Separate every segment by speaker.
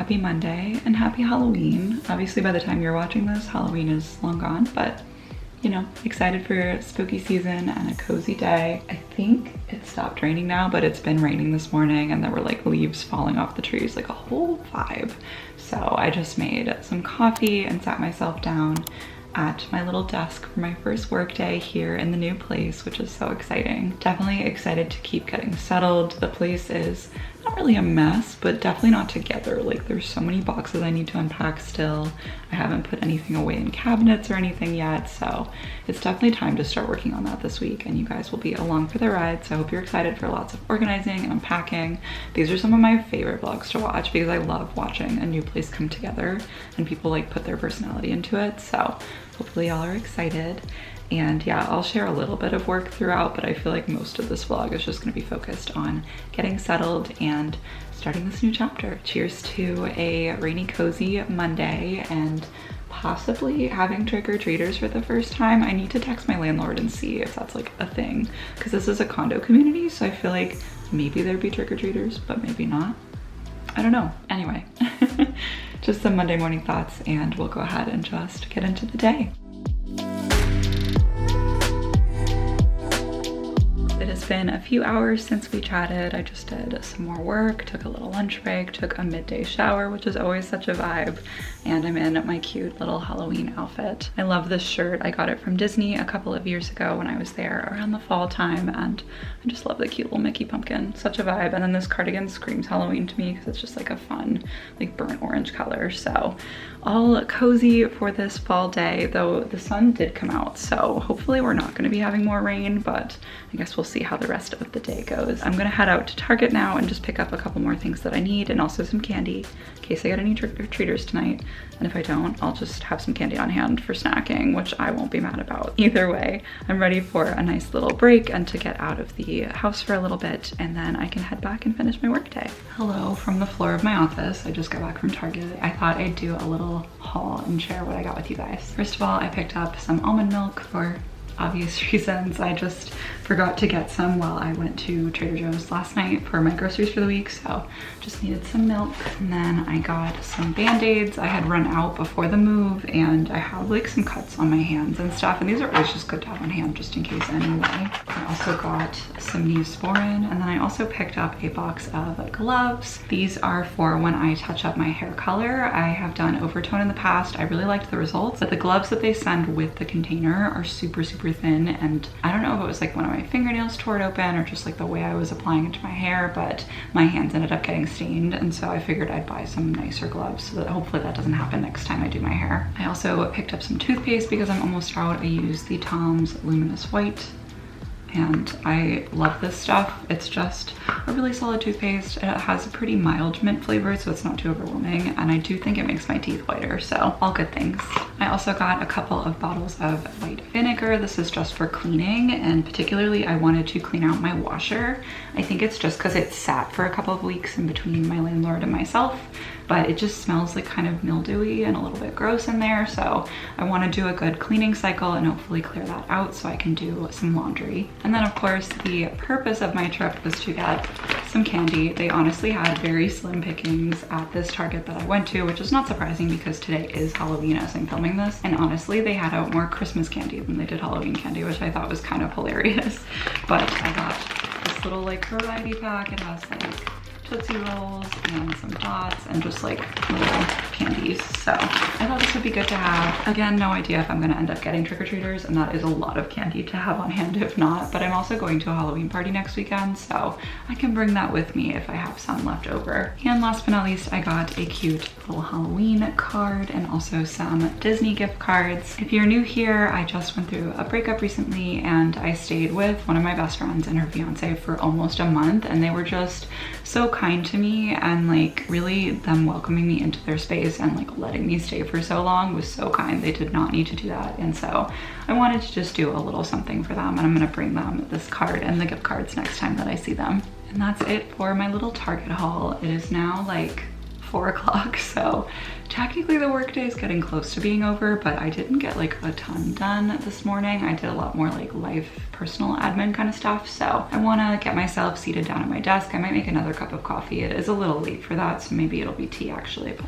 Speaker 1: happy Monday and happy Halloween. Obviously by the time you're watching this, Halloween is long gone, but you know, excited for spooky season and a cozy day. I think it stopped raining now, but it's been raining this morning and there were like leaves falling off the trees, like a whole vibe. So I just made some coffee and sat myself down at my little desk for my first work day here in the new place, which is so exciting. Definitely excited to keep getting settled. The place is not really a mess, but definitely not together. Like there's so many boxes I need to unpack still. I haven't put anything away in cabinets or anything yet, so it's definitely time to start working on that this week, and you guys will be along for the ride. So I hope you're excited for lots of organizing and unpacking. These are some of my favorite vlogs to watch because I love watching a new place come together and people like put their personality into it. So hopefully y'all are excited. And yeah, I'll share a little bit of work throughout, but I feel like most of this vlog is just gonna be focused on getting settled and starting this new chapter. Cheers to a rainy, cozy Monday and possibly having trick-or-treaters for the first time. I need to text my landlord and see if that's like a thing, because this is a condo community, so I feel like maybe there'd be trick-or-treaters, but maybe not. I don't know. Anyway, just some Monday morning thoughts, and we'll go ahead and just get into the day. It has been a few hours since we chatted. I just did some more work, took a little lunch break, took a midday shower, which is always such a vibe, and I'm in my cute little Halloween outfit. I love this shirt. I got it from Disney a couple of years ago when I was there around the fall time, and I just love the cute little Mickey pumpkin. Such a vibe. And then this cardigan screams Halloween to me because it's just like a fun, like burnt orange color. So all cozy for this fall day, though the sun did come out, so hopefully we're not going to be having more rain, but I guess we'll see how the rest of the day goes. I'm gonna head out to Target now and just pick up a couple more things that I need, and also some candy in case I get any trick-or-treaters tonight. And if I don't, I'll just have some candy on hand for snacking, which I won't be mad about. Either way, I'm ready for a nice little break and to get out of the house for a little bit, and then I can head back and finish my work day. Hello from the floor of my office. I just got back from Target. I thought I'd do a little haul and share what I got with you guys. First of all, I picked up some almond milk for obvious reasons. I just forgot to get some while I went to Trader Joe's last night for my groceries for the week, so just needed some milk. And then I got some band-aids. I had run out before the move, and I have like some cuts on my hands and stuff, and these are always just good to have on hand just in case anyway. I also got some Neosporin, and then I also picked up a box of gloves. These are for when I touch up my hair color. I have done overtone in the past. I really liked the results, but the gloves that they send with the container are super thin, and I don't know if it was like one of my fingernails tore open or just like the way I was applying it to my hair, but my hands ended up getting stained, and so I figured I'd buy some nicer gloves so that hopefully that doesn't happen next time I do my hair. I also picked up some toothpaste because I'm almost out. I use the Tom's Luminous White, and I love this stuff. It's just a really solid toothpaste. It has a pretty mild mint flavor, so it's not too overwhelming, and I do think it makes my teeth whiter, so all good things. I also got a couple of bottles of white vinegar. This is just for cleaning, and particularly I wanted to clean out my washer. I think it's just because it sat for a couple of weeks in between my landlord and myself, but it just smells like kind of mildewy and a little bit gross in there, so I want to do a good cleaning cycle and hopefully clear that out so I can do some laundry. And then of course the purpose of my trip was to get some candy. They honestly had very slim pickings at this Target that I went to, which is not surprising because today is Halloween as I'm filming this, and honestly they had out more Christmas candy than they did Halloween candy, which I thought was kind of hilarious. But I got this little like variety pack. It has like Tootsie Rolls and some dots and just like little candies. So I thought this would be good to have. Again, no idea if I'm gonna end up getting trick-or-treaters, and that is a lot of candy to have on hand if not, but I'm also going to a Halloween party next weekend, so I can bring that with me if I have some left over. And last but not least, I got a cute little Halloween card and also some Disney gift cards. If you're new here, I just went through a breakup recently, and I stayed with one of my best friends and her fiance for almost a month, and they were just so kind to me, and like really them welcoming me into their space and like letting me stay for so long was so kind. They did not need to do that, and so I wanted to just do a little something for them, and I'm gonna bring them this card and the gift cards next time that I see them. And that's it for my little Target haul. It is now like 4 o'clock, so technically the workday is getting close to being over, but I didn't get like a ton done this morning. I did a lot more like life, personal admin kind of stuff, so I want to get myself seated down at my desk. I might make another cup of coffee. It is a little late for that, so maybe it'll be tea actually, but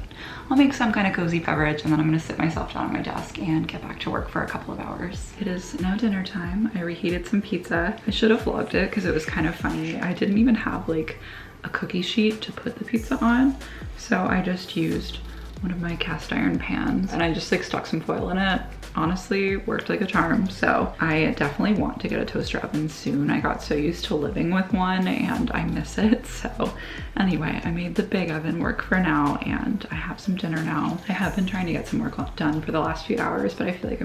Speaker 1: I'll make some kind of cozy beverage and then I'm going to sit myself down at my desk and get back to work for a couple of hours. It is now dinner time. I reheated some pizza. I should have vlogged it because it was kind of funny. I didn't even have like a cookie sheet to put the pizza on, so I just used one of my cast iron pans and I just like stuck some foil in it. Honestly, worked like a charm. So I definitely want to get a toaster oven soon. I got so used to living with one and I miss it. So anyway, I made the big oven work for now and I have some dinner now. I have been trying to get some work done for the last few hours, but I feel like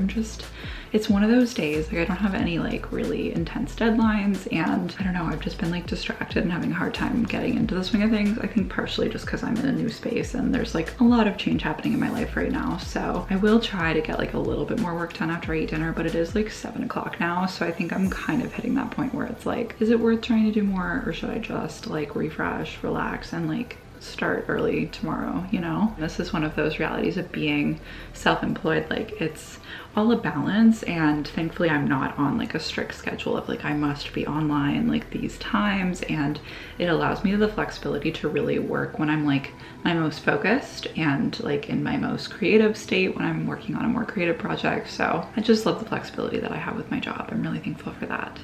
Speaker 1: it's one of those days, like I don't have any like really intense deadlines and I don't know, I've just been like distracted and having a hard time getting into the swing of things. I think partially just because I'm in a new space and there's like a lot of change happening in my life right now. So I will try to get like a little bit more work done after I eat dinner, but it is like 7 o'clock now. So I think I'm kind of hitting that point where it's like, is it worth trying to do more or should I just like refresh, relax and like start early tomorrow, you know? This is one of those realities of being self-employed. Like it's all a balance and thankfully I'm not on like a strict schedule of like I must be online like these times, and it allows me the flexibility to really work when I'm like my most focused and like in my most creative state when I'm working on a more creative project. So I just love the flexibility that I have with my job. I'm really thankful for that.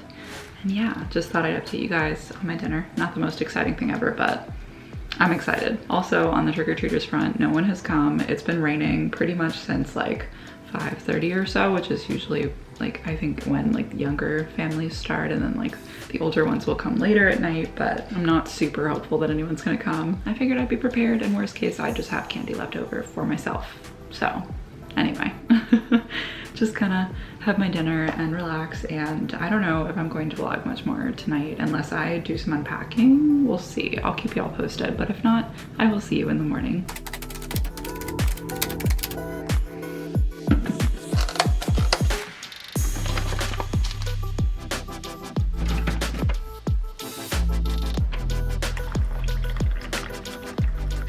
Speaker 1: And yeah, just thought I'd update you guys on my dinner. Not the most exciting thing ever, but I'm excited. Also on the trick-or-treaters front, no one has come. It's been raining pretty much since like 5:30 or so, which is usually like I think when like the younger families start, and then like the older ones will come later at night, but I'm not super hopeful that anyone's gonna come. I figured I'd be prepared, and worst case I just have candy left over for myself. So anyway, just kind of have my dinner and relax, and I don't know if I'm going to vlog much more tonight unless I do some unpacking. We'll see. I'll keep you all posted, but if not, I will see you in the morning.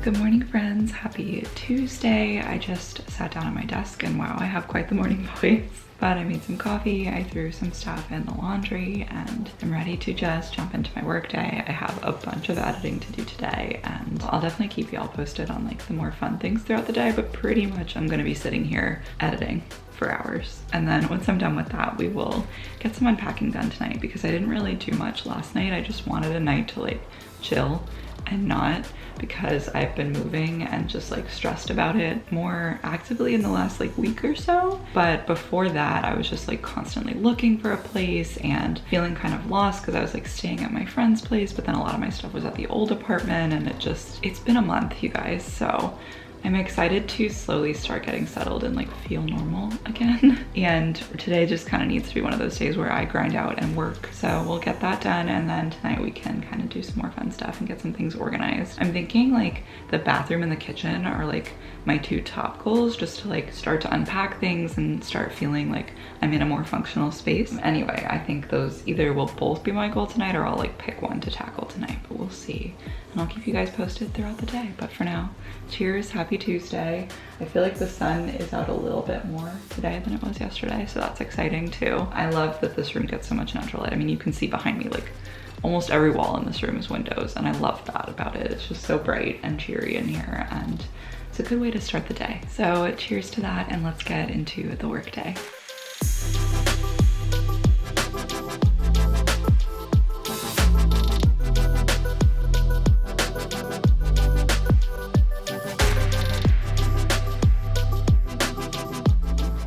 Speaker 1: Good morning, friends. Happy Tuesday. I just sat down at my desk and wow, I have quite the morning voice. But I made some coffee, I threw some stuff in the laundry, and I'm ready to just jump into my work day. I have a bunch of editing to do today, and I'll definitely keep you all posted on like the more fun things throughout the day, but pretty much I'm gonna be sitting here editing for hours. And then once I'm done with that, we will get some unpacking done tonight because I didn't really do much last night. I just wanted a night to like chill and not, because I've been moving and just like stressed about it more actively in the last like week or so. But before that, I was just like constantly looking for a place and feeling kind of lost because I was like staying at my friend's place, but then a lot of my stuff was at the old apartment, and it's been a month, you guys. So I'm excited to slowly start getting settled and like feel normal again. And today just kind of needs to be one of those days where I grind out and work. So we'll get that done, and then tonight we can kind of do some more fun stuff and get some things organized. I'm thinking like the bathroom and the kitchen are like my two top goals, just to like start to unpack things and start feeling like I'm in a more functional space. Anyway, I think those either will both be my goal tonight or I'll like pick one to tackle tonight, but we'll see. And I'll keep you guys posted throughout the day. But for now, cheers, happy Tuesday. I feel like the sun is out a little bit more today than it was yesterday, so that's exciting too. I love that this room gets so much natural light. I mean, you can see behind me, like almost every wall in this room is windows, and I love that about it. It's just so bright and cheery in here, and it's a good way to start the day. So cheers to that, and let's get into the work day.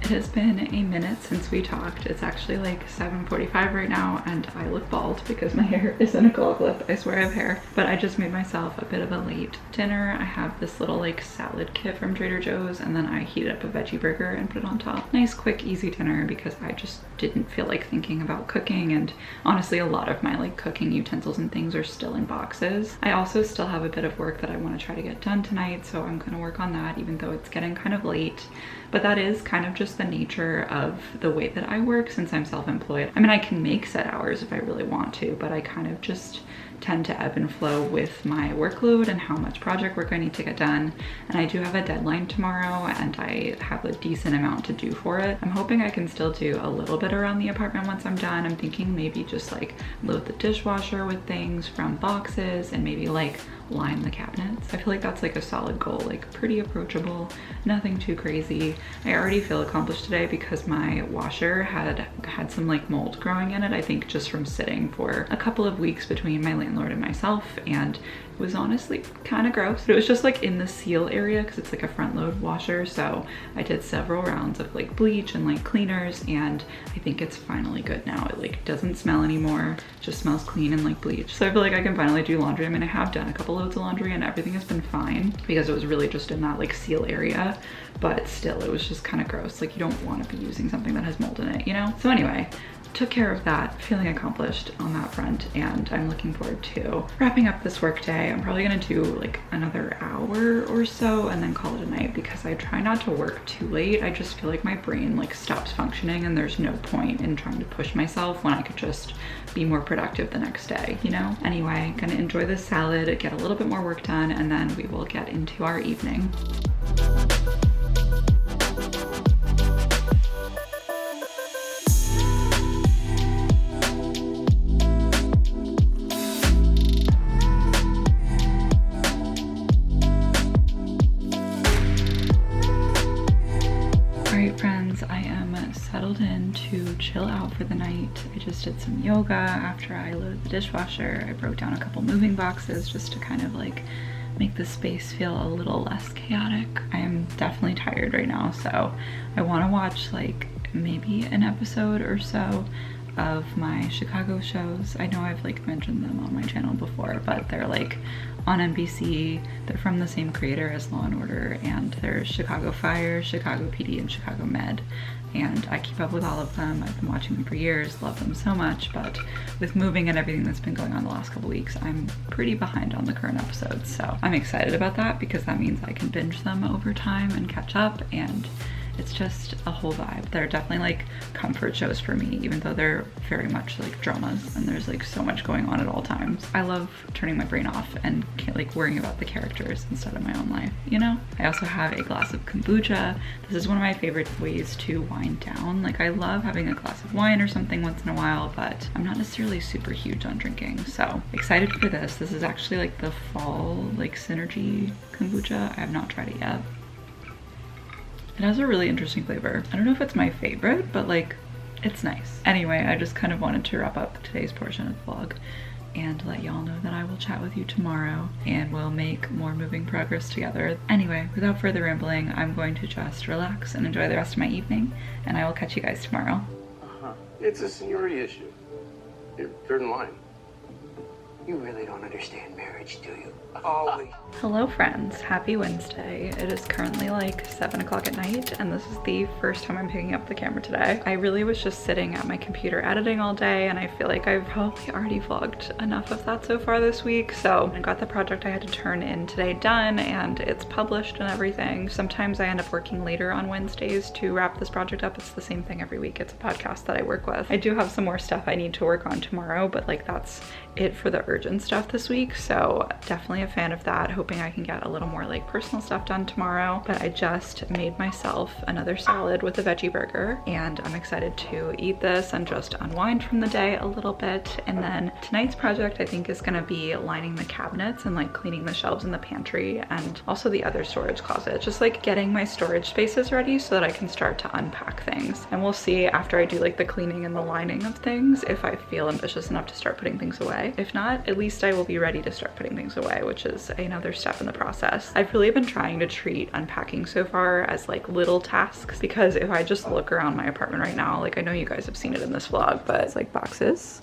Speaker 1: It has been a minute since we talked. It's actually like 7:45 right now, and I look bald because my hair is in a claw clip. I swear I have hair. But I just made myself a bit of a late dinner. I have this little like salad kit from Trader Joe's, and then I heated up a veggie burger and put it on top. Nice, quick, easy dinner because I just didn't feel like thinking about cooking, and honestly a lot of my like cooking utensils and things are still in boxes. I also still have a bit of work that I want to try to get done tonight, so I'm gonna work on that even though it's getting kind of late. But that is kind of just the nature of the way that I work since I'm self-employed. I mean, I can make set hours if I really want to, but I kind of just tend to ebb and flow with my workload and how much project work I need to get done. And I do have a deadline tomorrow and I have a decent amount to do for it. I'm hoping I can still do a little bit around the apartment once I'm done. I'm thinking maybe just like load the dishwasher with things from boxes and maybe like line the cabinets. I feel like that's like a solid goal, like pretty approachable, nothing too crazy. I already feel accomplished today because my washer had some like mold growing in it, I think just from sitting for a couple of weeks between my landlord and myself, and it was honestly kind of gross. But it was just like in the seal area because it's like a front load washer. So I did several rounds of like bleach and like cleaners, and I think it's finally good now. It like doesn't smell anymore, just smells clean and like bleach. So I feel like I can finally do laundry. I mean, I have done a couple loads of laundry and everything has been fine because it was really just in that like seal area, but still it was just kind of gross. Like you don't want to be using something that has mold in it, you know? So anyway, took care of that, feeling accomplished on that front, and I'm looking forward to wrapping up this work day. I'm probably gonna do like another hour or so and then call it a night because I try not to work too late. I just feel like my brain like stops functioning and there's no point in trying to push myself when I could just be more productive the next day, you know? Anyway, gonna enjoy this salad, get a little bit more work done, and then we will get into our evening. Settled in to chill out for the night. I just did some yoga after I loaded the dishwasher. I broke down a couple moving boxes just to kind of like make the space feel a little less chaotic. I am definitely tired right now, so I want to watch like maybe an episode or so of my Chicago shows. I know I've like mentioned them on my channel before, but they're like on NBC. They're from the same creator as Law & Order, and there's Chicago Fire, Chicago PD, and Chicago Med. And I keep up with all of them. I've been watching them for years, love them so much, but with moving and everything that's been going on the last couple weeks, I'm pretty behind on the current episodes. So I'm excited about that because that means I can binge them over time and catch up, and it's just a whole vibe. They're definitely like comfort shows for me, even though they're very much like dramas and there's like so much going on at all times. I love turning my brain off and like worrying about the characters instead of my own life, you know? I also have a glass of kombucha. This is one of my favorite ways to wind down. Like I love having a glass of wine or something once in a while, but I'm not necessarily super huge on drinking. So excited for this. This is actually like the fall like synergy kombucha. I have not tried it yet. It has a really interesting flavor. I don't know if it's my favorite, but like, it's nice. Anyway, I just kind of wanted to wrap up today's portion of the vlog and let y'all know that I will chat with you tomorrow and we'll make more moving progress together. Anyway, without further rambling, I'm going to just relax and enjoy the rest of my evening, and I will catch you guys tomorrow.
Speaker 2: It's a seniority issue. You're third in line. You really don't understand marriage, do you? Always.
Speaker 1: Hello friends, happy Wednesday. It is currently like 7 o'clock at night and this is the first time I'm picking up the camera today. I really was just sitting at my computer editing all day, and I feel like I've probably already vlogged enough of that so far this week. So I got the project I had to turn in today done and it's published and everything. Sometimes I end up working later on Wednesdays to wrap this project up. It's the same thing every week. It's a podcast that I work with. I do have some more stuff I need to work on tomorrow, but like that's it for the urgent stuff this week. So definitely a fan of that, hoping I can get a little more like personal stuff done tomorrow. But I just made myself another salad with a veggie burger and I'm excited to eat this and just unwind from the day a little bit. And then tonight's project I think is gonna be lining the cabinets and like cleaning the shelves in the pantry and also the other storage closet, just like getting my storage spaces ready so that I can start to unpack things. And we'll see after I do like the cleaning and the lining of things if I feel ambitious enough to start putting things away. If not, at least I will be ready to start putting things away, which is another step in the process. I've really been trying to treat unpacking so far as like little tasks, because if I just look around my apartment right now, like I know you guys have seen it in this vlog, but it's like boxes,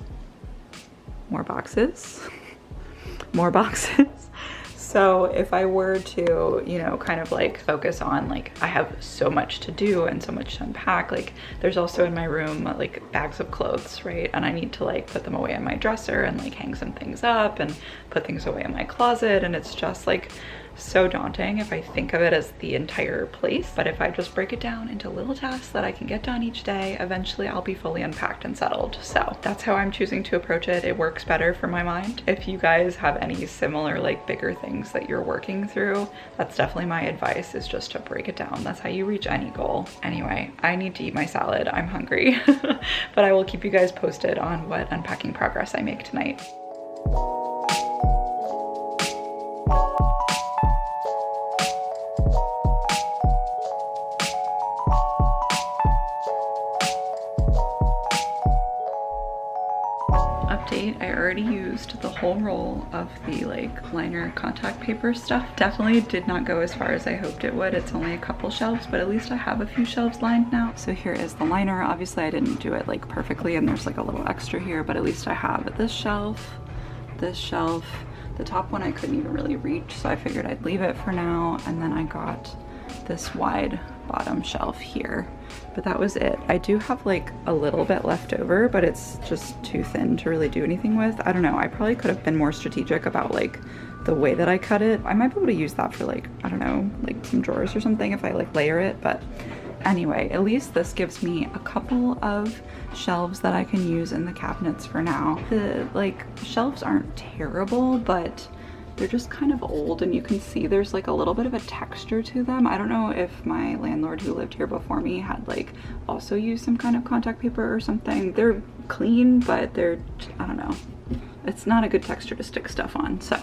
Speaker 1: more boxes, more boxes. So if I were to, you know, kind of like focus on like, I have so much to do and so much to unpack, like there's also in my room like bags of clothes, right? And I need to like put them away in my dresser and like hang some things up and put things away in my closet. And it's just like so daunting if I think of it as the entire place. But if I just break it down into little tasks that I can get done each day, eventually I'll be fully unpacked and settled. So that's how I'm choosing to approach it. It works better for my mind. If you guys have any similar like bigger things that you're working through, that's definitely my advice, is just to break it down. That's how you reach any goal. Anyway, I need to eat my salad. I'm hungry. But I will keep you guys posted on what unpacking progress I make tonight. Update, I already used the whole roll of the like liner contact paper stuff. Definitely did not go as far as I hoped it would. It's only a couple shelves, but at least I have a few shelves lined now. So here is the liner. Obviously I didn't do it like perfectly and there's like a little extra here, but at least I have this shelf, the top one I couldn't even really reach, so I figured I'd leave it for now. And then I got this wide bottom shelf here, but that was it. I do have like a little bit left over, but it's just too thin to really do anything with. I don't know, I probably could have been more strategic about like the way that I cut it. I might be able to use that for like, I don't know, like some drawers or something if I like layer it. But anyway, at least this gives me a couple of shelves that I can use in the cabinets for now. The like shelves aren't terrible, but they're just kind of old, and you can see there's like a little bit of a texture to them. I don't know if my landlord who lived here before me had like also used some kind of contact paper or something. They're clean, but they're, I don't know. It's not a good texture to stick stuff on. So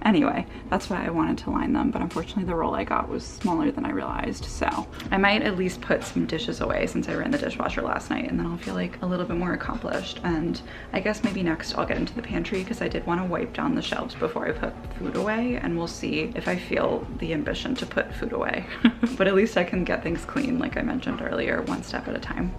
Speaker 1: anyway, that's why I wanted to line them, but unfortunately the roll I got was smaller than I realized. So I might at least put some dishes away since I ran the dishwasher last night, and then I'll feel like a little bit more accomplished. And I guess maybe next I'll get into the pantry, because I did want to wipe down the shelves before I put food away, and we'll see if I feel the ambition to put food away. But at least I can get things clean, like I mentioned earlier, one step at a time.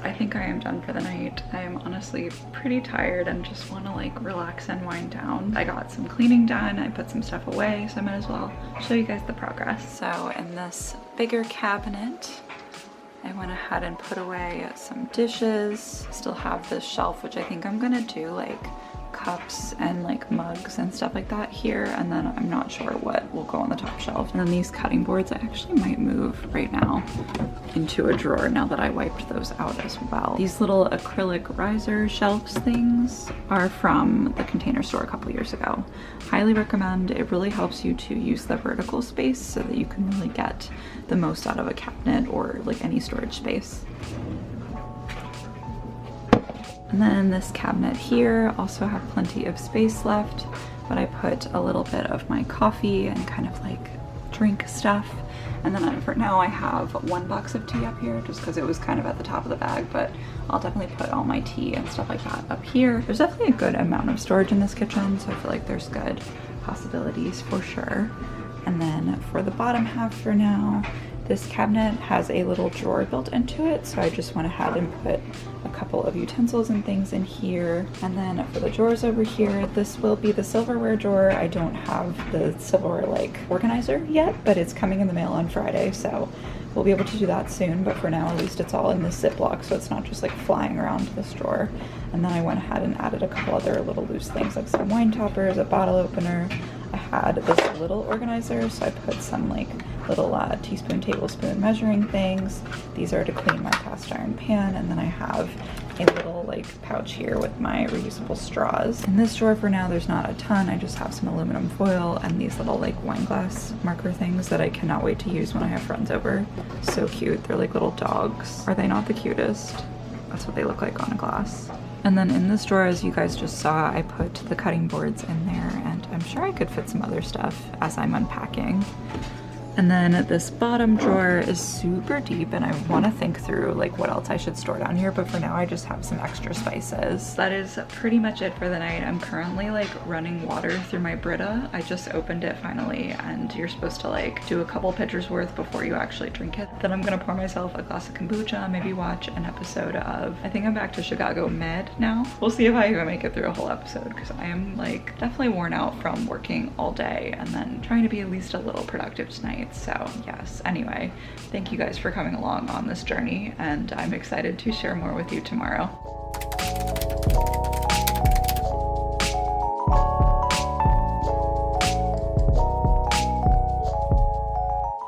Speaker 1: I think I am done for the night. I am honestly pretty tired and just want to like relax and wind down. I got some cleaning done, I put some stuff away, so I might as well show you guys the progress. So in this bigger cabinet, I went ahead and put away some dishes. Still have this shelf, which I think I'm gonna do like cups and like mugs and stuff like that here, and then I'm not sure what will go on the top shelf. And then these cutting boards I actually might move right now into a drawer now that I wiped those out as well. These little acrylic riser shelves things are from the Container Store a couple years ago. Highly recommend. It really helps you to use the vertical space so that you can really get the most out of a cabinet or like any storage space. And then this cabinet here also have plenty of space left, but I put a little bit of my coffee and kind of like drink stuff. And then for now I have one box of tea up here just because it was kind of at the top of the bag, but I'll definitely put all my tea and stuff like that up here. There's definitely a good amount of storage in this kitchen, so I feel like there's good possibilities for sure. And then for the bottom half for now, this cabinet has a little drawer built into it, so I just went ahead and put a couple of utensils and things in here. And then for the drawers over here, this will be the silverware drawer. I don't have the silverware like organizer yet, but it's coming in the mail on Friday, so we'll be able to do that soon. But for now, at least it's all in this Ziploc, so it's not just like flying around this drawer. And then I went ahead and added a couple other little loose things like some wine toppers, a bottle opener. I had this little organizer, so I put some like little teaspoon, tablespoon measuring things. These are to clean my cast iron pan. And then I have a little like pouch here with my reusable straws. In this drawer for now, there's not a ton. I just have some aluminum foil and these little like wine glass marker things that I cannot wait to use when I have friends over. So cute. They're like little dogs. Are they not the cutest? That's what they look like on a glass. And then in this drawer, as you guys just saw, I put the cutting boards in there, and I'm sure I could fit some other stuff as I'm unpacking. And then this bottom drawer is super deep, and I want to think through like what else I should store down here, but for now I just have some extra spices. That is pretty much it for the night. I'm currently like running water through my Brita. I just opened it finally, and you're supposed to like do a couple pitchers worth before you actually drink it. Then I'm gonna pour myself a glass of kombucha, maybe watch an episode of, I think I'm back to Chicago Med now. We'll see if I even make it through a whole episode, because I am like definitely worn out from working all day and then trying to be at least a little productive tonight. nights. So yes, anyway, thank you guys for coming along on this journey, and I'm excited to share more with you tomorrow.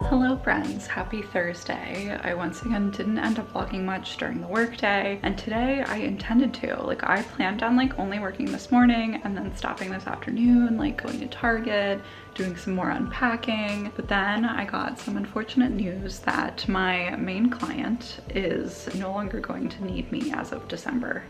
Speaker 1: Hello friends, happy Thursday. I once again didn't end up vlogging much during the workday, and today I intended to. Like, I planned on like only working this morning and then stopping this afternoon, like going to Target, doing some more unpacking. But then I got some unfortunate news that my main client is no longer going to need me as of December.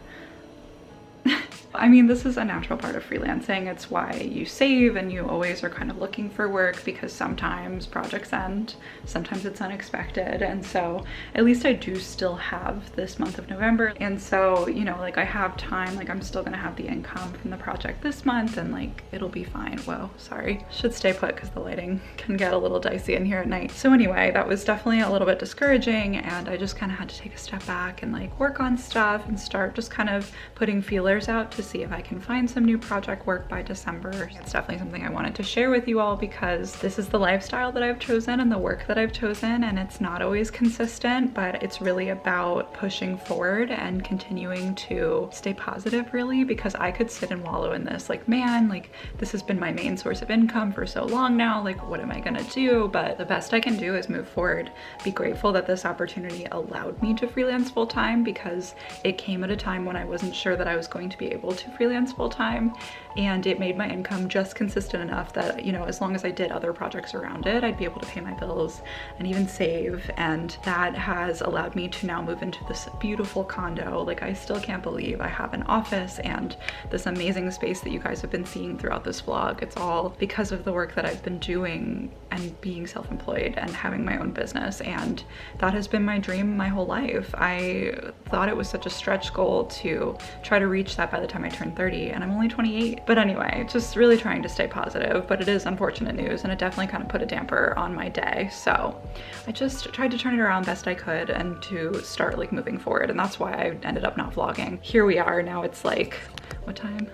Speaker 1: I mean, this is a natural part of freelancing. It's why you save and you always are kind of looking for work, because sometimes projects end, sometimes it's unexpected. And so at least I do still have this month of November. And so, you know, like I have time, like I'm still gonna have the income from the project this month, and like it'll be fine. Whoa, sorry. Should stay put because the lighting can get a little dicey in here at night. So anyway, that was definitely a little bit discouraging, and I just kind of had to take a step back and like work on stuff and start just kind of putting feelers out to see if I can find some new project work by December. It's definitely something I wanted to share with you all, because this is the lifestyle that I've chosen and the work that I've chosen, and it's not always consistent, but it's really about pushing forward and continuing to stay positive, really, because I could sit and wallow in this like, man, like this has been my main source of income for so long now, like what am I gonna do? But the best I can do is move forward, be grateful that this opportunity allowed me to freelance full time, because it came at a time when I wasn't sure that I was going to be able to freelance full time, and it made my income just consistent enough that, you know, as long as I did other projects around it, I'd be able to pay my bills and even save. And that has allowed me to now move into this beautiful condo. Like, I still can't believe I have an office and this amazing space that you guys have been seeing throughout this vlog. It's all because of the work that I've been doing and being self-employed and having my own business, and that has been my dream my whole life. I thought it was such a stretch goal to try to reach that by the time I turned 30, and I'm only 28. But anyway, just really trying to stay positive, but it is unfortunate news, and it definitely kind of put a damper on my day. So I just tried to turn it around best I could and to start like moving forward, and that's why I ended up not vlogging. Here we are now. It's like, what time?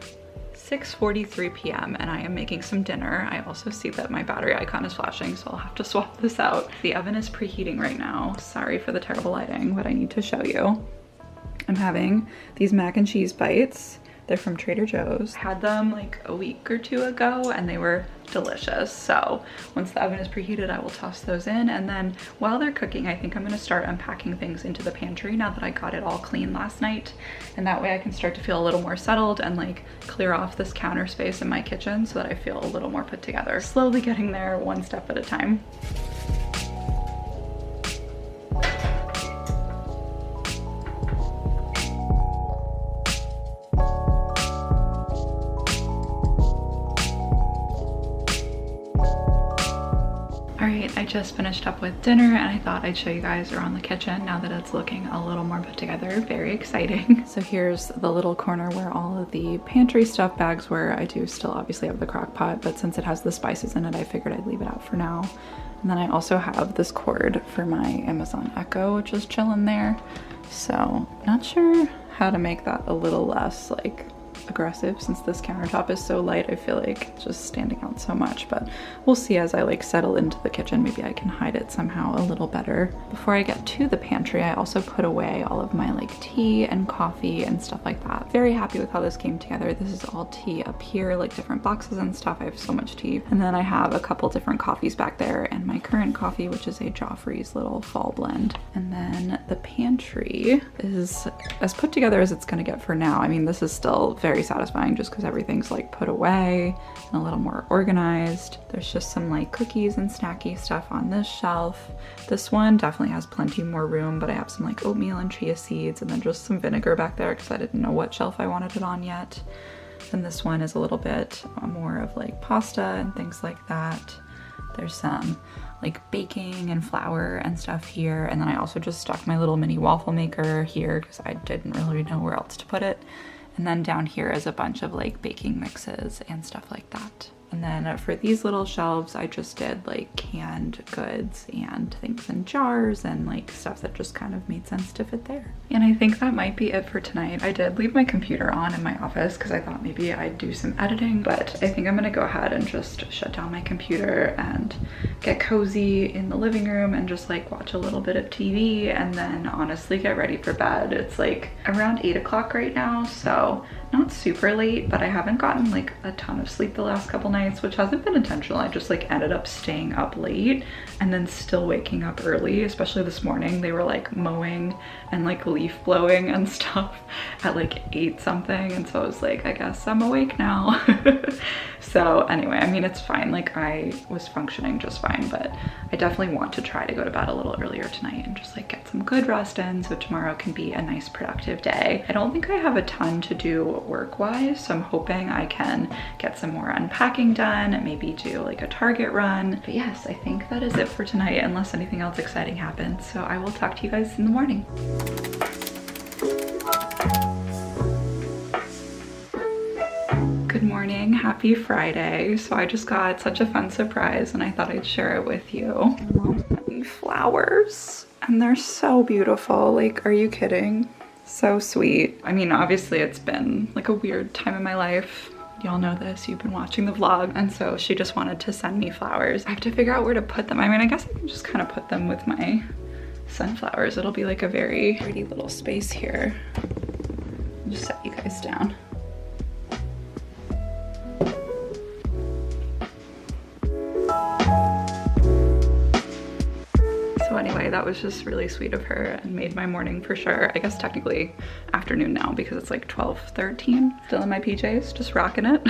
Speaker 1: 6:43 p.m. and I am making some dinner. I also see that my battery icon is flashing, so I'll have to swap this out. The oven is preheating right now. Sorry for the terrible lighting, but I need to show you. I'm having these mac and cheese bites. They're from Trader Joe's. Had them like a week or two ago and they were delicious. So once the oven is preheated, I will toss those in. And then while they're cooking, I think I'm gonna start unpacking things into the pantry now that I got it all clean last night. And that way I can start to feel a little more settled and like clear off this counter space in my kitchen so that I feel a little more put together. Slowly getting there, one step at a time. I just finished up with dinner and I thought I'd show you guys around the kitchen now that it's looking a little more put together. Very exciting. So here's the little corner where all of the pantry stuff bags were. I do still obviously have the crock pot, but since it has the spices in it, I figured I'd leave it out for now. And then I also have this cord for my Amazon Echo, which is chilling there. So not sure how to make that a little less like aggressive since this countertop is so light. I feel like it's just standing out so much, but we'll see as I like settle into the kitchen. Maybe I can hide it somehow a little better. Before I get to the pantry, I also put away all of my like tea and coffee and stuff like that. Very happy with how this came together. This is all tea up here, like different boxes and stuff. I have so much tea. And then I have a couple different coffees back there and my current coffee, which is a Joffrey's little fall blend. And then the pantry is as put together as it's gonna get for now. I mean, this is still very satisfying just because everything's like put away and a little more organized. There's just some like cookies and snacky stuff on this shelf. This one definitely has plenty more room, but I have some like oatmeal and chia seeds and then just some vinegar back there because I didn't know what shelf I wanted it on yet. And this one is a little bit more of like pasta and things like that. There's some like baking and flour and stuff here. And then I also just stuck my little mini waffle maker here because I didn't really know where else to put it. And then down here is a bunch of like baking mixes and stuff like that. And then for these little shelves, I just did like canned goods and things in jars and like stuff that just kind of made sense to fit there. And I think that might be it for tonight. I did leave my computer on in my office because I thought maybe I'd do some editing, but I think I'm gonna go ahead and just shut down my computer and get cozy in the living room and just like watch a little bit of TV and then honestly get ready for bed. It's like around 8 o'clock right now, so not super late, but I haven't gotten like a ton of sleep the last couple nights, which hasn't been intentional. I just like ended up staying up late and then still waking up early, especially this morning. They were like mowing and like leaf blowing and stuff at like 8 something. And so I was like, I guess I'm awake now. So anyway, I mean, it's fine. Like I was functioning just fine, but I definitely want to try to go to bed a little earlier tonight and just like get some good rest in so tomorrow can be a nice productive day. I don't think I have a ton to do work-wise, so I'm hoping I can get some more unpacking done and maybe do like a Target run. But yes, I think that is it for tonight unless anything else exciting happens. So I will talk to you guys in the morning. Good morning, happy Friday. So I just got such a fun surprise and I thought I'd share it with you. Mom sent me flowers and they're so beautiful. Like, are you kidding? So sweet. I mean, obviously it's been like a weird time in my life. Y'all know this, you've been watching the vlog. And so she just wanted to send me flowers. I have to figure out where to put them. I mean, I guess I can just kind of put them with my sunflowers. It'll be like a very pretty little space here. I'll just set you guys down. So anyway, that was just really sweet of her and made my morning for sure. I guess technically afternoon now because it's like 12:13. Still in my PJs, just rocking it.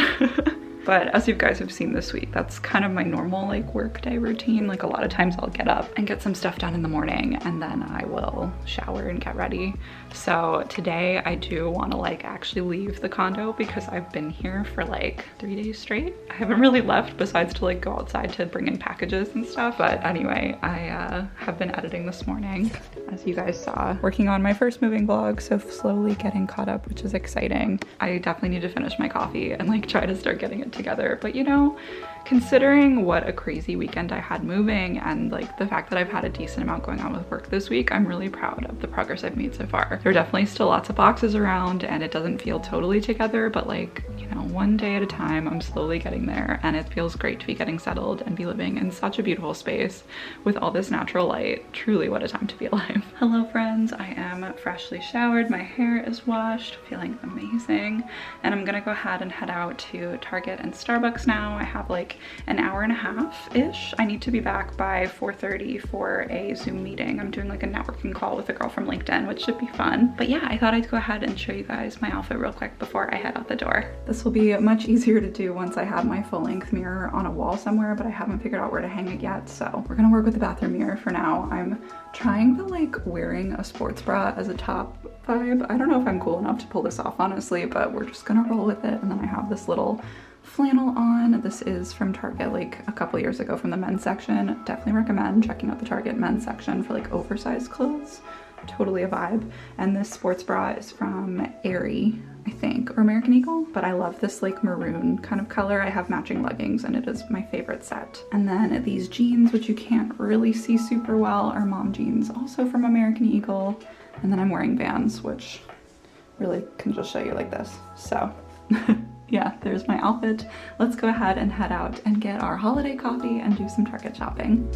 Speaker 1: But as you guys have seen this week, that's kind of my normal like work day routine. Like a lot of times I'll get up and get some stuff done in the morning and then I will shower and get ready. So today I do want to like actually leave the condo because I've been here for like 3 days straight. I haven't really left besides to like go outside to bring in packages and stuff. But anyway, I have been editing this morning, as you guys saw, working on my first moving vlog. So slowly getting caught up, which is exciting. I definitely need to finish my coffee and like try to start getting it together. But you know, considering what a crazy weekend I had moving and like the fact that I've had a decent amount going on with work this week, I'm really proud of the progress I've made so far. There are definitely still lots of boxes around and it doesn't feel totally together, but like, you know, one day at a time, I'm slowly getting there and it feels great to be getting settled and be living in such a beautiful space with all this natural light. Truly, what a time to be alive. Hello friends, I am freshly showered, my hair is washed, feeling amazing, and I'm gonna go ahead and head out to Target and Starbucks now. I have like an hour and a half-ish. I need to be back by 4:30 for a Zoom meeting. I'm doing like a networking call with a girl from LinkedIn, which should be fun. But yeah, I thought I'd go ahead and show you guys my outfit real quick before I head out the door. This will be much easier to do once I have my full-length mirror on a wall somewhere, but I haven't figured out where to hang it yet. So we're gonna work with the bathroom mirror for now. I'm trying the like wearing a sports bra as a top vibe. I don't know if I'm cool enough to pull this off honestly, but we're just gonna roll with it. And then I have this little flannel on. This is from Target like a couple years ago from the men's section. Definitely recommend checking out the Target men's section for like oversized clothes. Totally a vibe. And this sports bra is from Aerie, I think, or American Eagle, but I love this like maroon kind of color. I have matching leggings and it is my favorite set. And then these jeans, which you can't really see super well, are mom jeans, also from American Eagle. And then I'm wearing Vans, which really can just show you like this. So yeah, there's my outfit. Let's go ahead and head out and get our holiday coffee and do some Target shopping.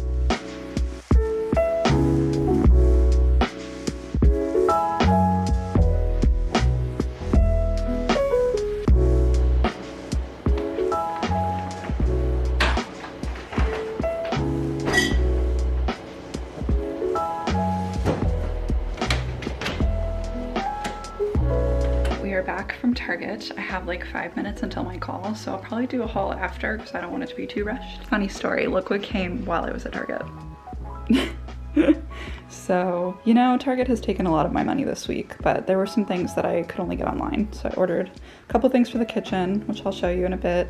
Speaker 1: Back from Target. I have like 5 minutes until my call, so I'll probably do a haul after because I don't want it to be too rushed. Funny story, look what came while I was at Target. So, you know, Target has taken a lot of my money this week, but there were some things that I could only get online. So I ordered a couple things for the kitchen, which I'll show you in a bit.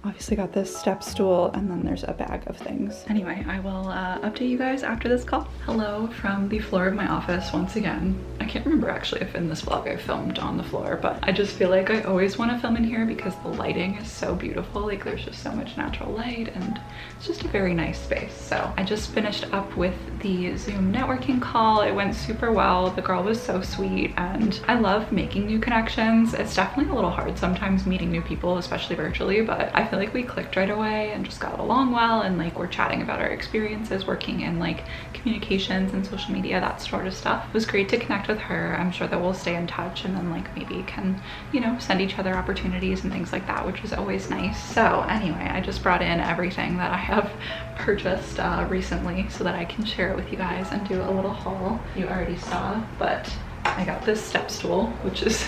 Speaker 1: Obviously got this step stool, and then there's a bag of things. Anyway, I will update you guys after this call. Hello from the floor of my office once again. I can't remember actually if in this vlog I filmed on the floor, but I just feel like I always want to film in here because the lighting is so beautiful. Like there's just so much natural light and it's just a very nice space. So I just finished up with the Zoom networking call. It went super well. The girl was so sweet and I love making new connections. It's definitely a little hard sometimes meeting new people, especially virtually, but I feel like we clicked right away and just got along well, and like we're chatting about our experiences working in like communications and social media, that sort of stuff. It was great to connect with her. I'm sure that we'll stay in touch and then like maybe can, you know, send each other opportunities and things like that, which is always nice. So anyway, I just brought in everything that I have purchased recently so that I can share it with you guys and do a little haul. You already saw, but I got this step stool, which is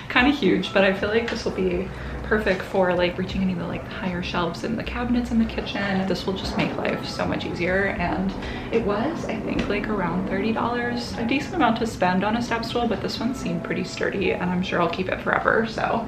Speaker 1: kind of huge, but I feel like this will be perfect for like reaching any of the like higher shelves in the cabinets in the kitchen. This will just make life so much easier, and it was, I think, like around $30, a decent amount to spend on a step stool, but this one seemed pretty sturdy and I'm sure I'll keep it forever, so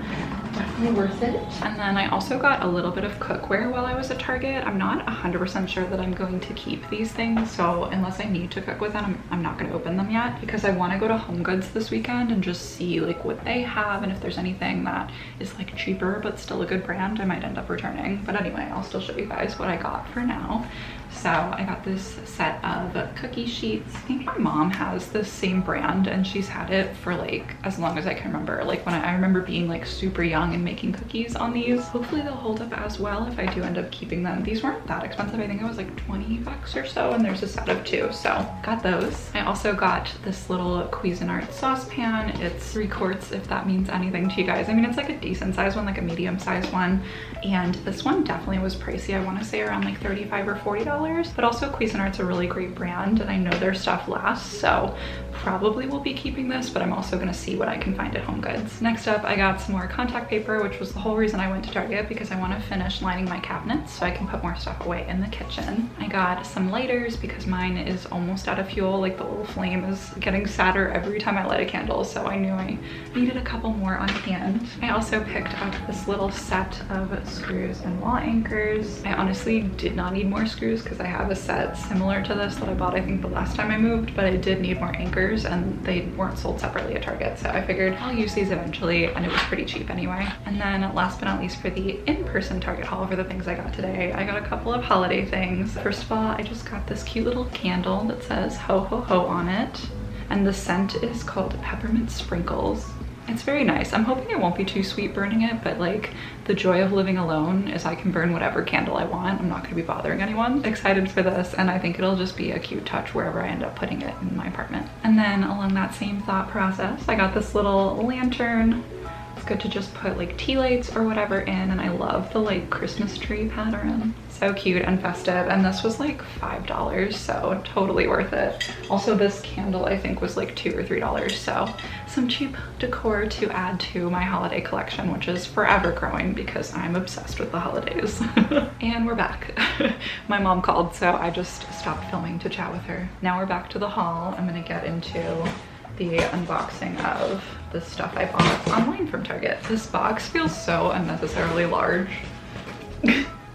Speaker 1: definitely worth it. And then I also got a little bit of cookware while I was at Target. I'm not 100% sure that I'm going to keep these things, so unless I need to cook with them, I'm not going to open them yet because I want to go to Home Goods this weekend and just see like what they have, and if there's anything that is like cheaper but still a good brand, I might end up returning. But anyway, I'll still show you guys what I got for now. So I got this set of cookie sheets. I think my mom has the same brand and she's had it for like as long as I can remember. Like when I remember being like super young and making cookies on these. Hopefully they'll hold up as well if I do end up keeping them. These weren't that expensive. I think it was like 20 bucks or so, and there's a set of 2, so got those. I also got this little Cuisinart saucepan. It's 3 quarts, if that means anything to you guys. I mean, it's like a decent size one, like a medium size one, and this one definitely was pricey. I want to say around like $35 or $40. But also Cuisinart's a really great brand and I know their stuff lasts, so probably will be keeping this, but I'm also gonna see what I can find at Home Goods. Next up, I got some more contact paper, which was the whole reason I went to Target, because I want to finish lining my cabinets so I can put more stuff away in the kitchen. I got some lighters because mine is almost out of fuel. Like the little flame is getting sadder every time I light a candle, so I knew I needed a couple more on hand. I also picked up this little set of screws and wall anchors. I honestly did not need more screws because I have a set similar to this that I bought I think the last time I moved, but I did need more anchors and they weren't sold separately at Target, so I figured I'll use these eventually, and it was pretty cheap anyway. And then last but not least, for the in-person Target haul for the things I got today, I got a couple of holiday things. First of all, I just got this cute little candle that says ho ho ho on it, and the scent is called Peppermint Sprinkles. It's very nice. I'm hoping it won't be too sweet burning it, but like the joy of living alone is I can burn whatever candle I want. I'm not going to be bothering anyone. Excited for this, and I think it'll just be a cute touch wherever I end up putting it in my apartment. And then along that same thought process, I got this little lantern. It's good to just put like tea lights or whatever in, and I love the like Christmas tree pattern. So cute and festive, and this was like $5, so totally worth it. Also, this candle I think was like $2 or $3, so some cheap decor to add to my holiday collection, which is forever growing because I'm obsessed with the holidays. And we're back. My mom called, so I just stopped filming to chat with her. Now we're back to the haul. I'm gonna get into the unboxing of the stuff I bought online from Target. This box feels so unnecessarily large.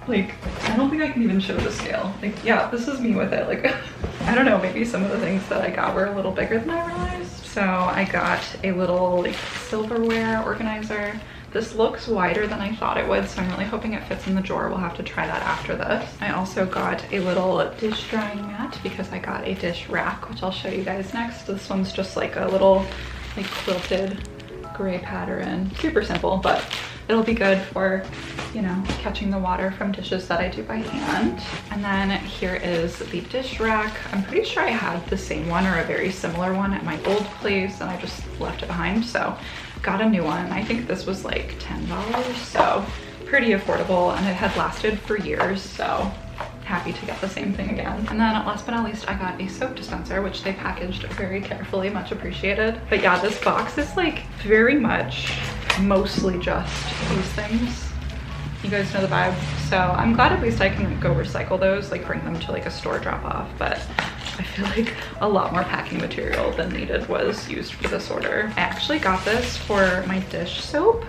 Speaker 1: Like, I don't think I can even show the scale. Like, yeah, this is me with it. Like, I don't know, maybe some of the things that I got were a little bigger than I realized. So I got a little like silverware organizer. This looks wider than I thought it would, so I'm really hoping it fits in the drawer. We'll have to try that after this. I also got a little dish drying mat because I got a dish rack, which I'll show you guys next. This one's just like a little like quilted gray pattern. Super simple, but it'll be good for, you know, catching the water from dishes that I do by hand. And then here is the dish rack. I'm pretty sure I had the same one or a very similar one at my old place and I just left it behind, so got a new one. I think this was like $10, so pretty affordable, and it had lasted for years, so happy to get the same thing again. And then last but not least, I got a soap dispenser, which they packaged very carefully, much appreciated. But yeah, this box is like very much mostly just these things. You guys know the vibe. So I'm glad at least I can go recycle those, like bring them to like a store drop off, but I feel like a lot more packing material than needed was used for this order. I actually got this for my dish soap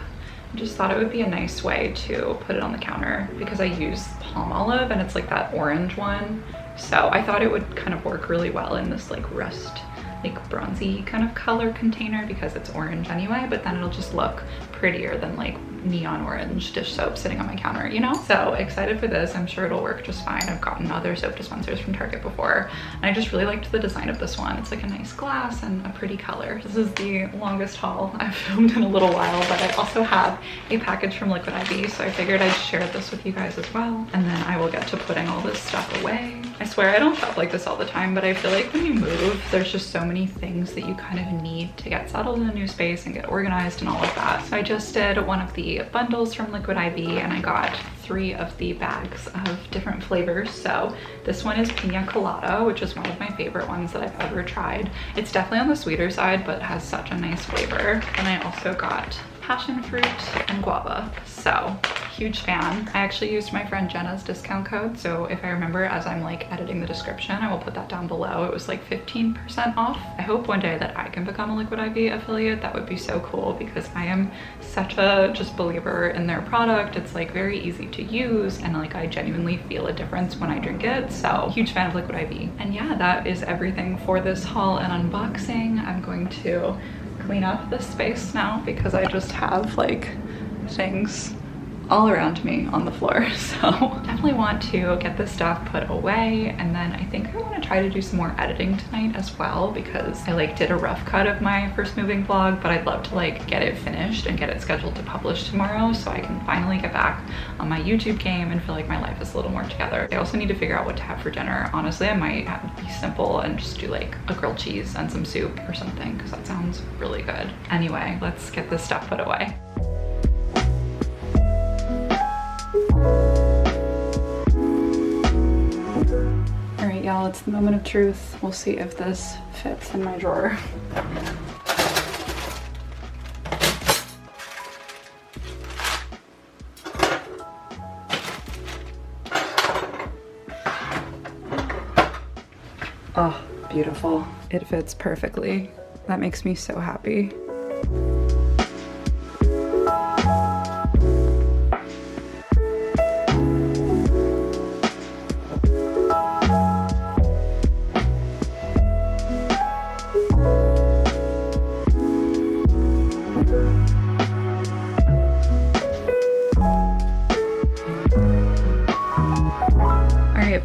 Speaker 1: I just thought it would be a nice way to put it on the counter because I use palm olive and it's like that orange one. So I thought it would kind of work really well in this like rust, like bronzy kind of color container because it's orange anyway, but then it'll just look prettier than like neon orange dish soap sitting on my counter, you know? So excited for this. I'm sure it'll work just fine. I've gotten other soap dispensers from Target before, and I just really liked the design of this one. It's like a nice glass and a pretty color. This is the longest haul I've filmed in a little while, but I also have a package from Liquid IV, so I figured I'd share this with you guys as well. And then I will get to putting all this stuff away. I swear I don't shop like this all the time, but I feel like when you move, there's just so many things that you kind of need to get settled in a new space and get organized and all of that. So I just did one of the bundles from Liquid IV and I got 3 of the bags of different flavors. So this one is Pina Colada, which is one of my favorite ones that I've ever tried. It's definitely on the sweeter side, but has such a nice flavor. And I also got passion fruit and guava. So huge fan. I actually used my friend Jenna's discount code. So if I remember as I'm like editing the description, I will put that down below. It was like 15% off. I hope one day that I can become a Liquid IV affiliate. That would be so cool because I am such a just believer in their product. It's like very easy to use and like I genuinely feel a difference when I drink it. So huge fan of Liquid IV. And yeah, that is everything for this haul and unboxing. I'm going to clean up this space now because I just have like things all around me on the floor. So definitely want to get this stuff put away, and then I think I want to try to do some more editing tonight as well because I like did a rough cut of my first moving vlog, but I'd love to like get it finished and get it scheduled to publish tomorrow so I can finally get back on my YouTube game and feel like my life is a little more together. I also need to figure out what to have for dinner. Honestly, I might have it be simple and just do like a grilled cheese and some soup or something because that sounds really good. Anyway, let's get this stuff put away. Alright y'all, it's the moment of truth. We'll see if this fits in my drawer. Oh, beautiful. It fits perfectly. That makes me so happy.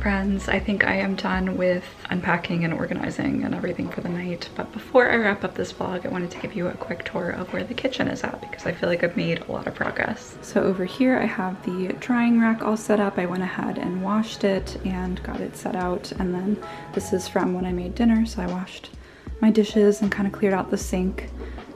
Speaker 1: Friends, I think I am done with unpacking and organizing and everything for the night, but before I wrap up this vlog I wanted to give you a quick tour of where the kitchen is at because I feel like I've made a lot of progress. So over here I have the drying rack all set up. I went ahead and washed it and got it set out, and then this is from when I made dinner, so I washed my dishes and kind of cleared out the sink.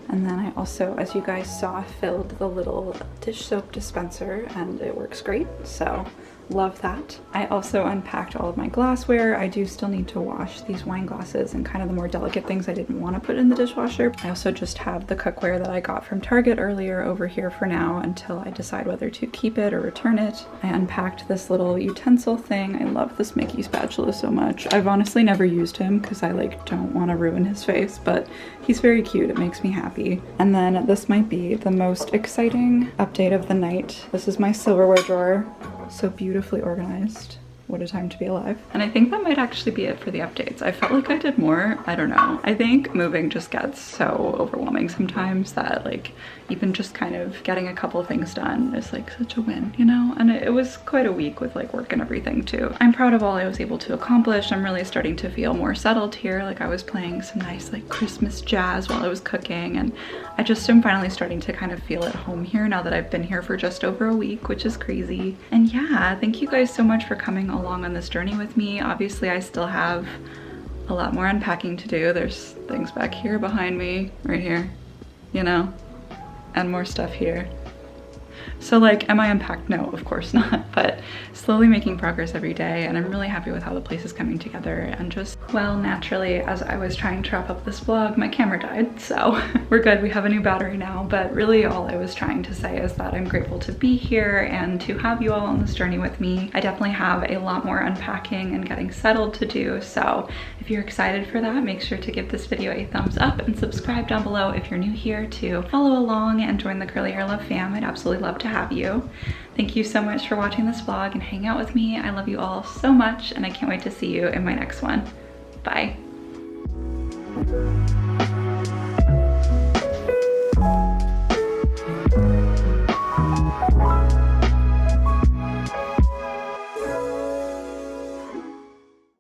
Speaker 1: And then I also, as you guys saw, filled the little dish soap dispenser and it works great, so love that. I also unpacked all of my glassware. I do still need to wash these wine glasses and kind of the more delicate things I didn't want to put in the dishwasher. I also just have the cookware that I got from Target earlier over here for now until I decide whether to keep it or return it. I unpacked this little utensil thing. I love this Mickey spatula so much. I've honestly never used him because I like don't want to ruin his face, but he's very cute. It makes me happy. And then this might be the most exciting update of the night. This is my silverware drawer. So beautifully organized. What a time to be alive. And I think that might actually be it for the updates. I felt like I did more. I don't know. I think moving just gets so overwhelming sometimes that like even just kind of getting a couple things done is like such a win, you know? And it was quite a week with like work and everything too. I'm proud of all I was able to accomplish. I'm really starting to feel more settled here. Like I was playing some nice like Christmas jazz while I was cooking, and I just am finally starting to kind of feel at home here now that I've been here for just over a week, which is crazy. And yeah, thank you guys so much for coming along on this journey with me. Obviously, I still have a lot more unpacking to do. There's things back here behind me, right here, you know, and more stuff here. So like, am I unpacked? No, of course not, but slowly making progress every day, and I'm really happy with how the place is coming together. And just, well, naturally, as I was trying to wrap up this vlog, my camera died, so we're good. We have a new battery now, but really all I was trying to say is that I'm grateful to be here and to have you all on this journey with me. I definitely have a lot more unpacking and getting settled to do, so if you're excited for that, make sure to give this video a thumbs up and subscribe down below if you're new here to follow along and join the Curly Hair Love fam. I'd absolutely love to have you. Thank you so much for watching this vlog and hanging out with me. I love you all so much, and I can't wait to see you in my next one. Bye.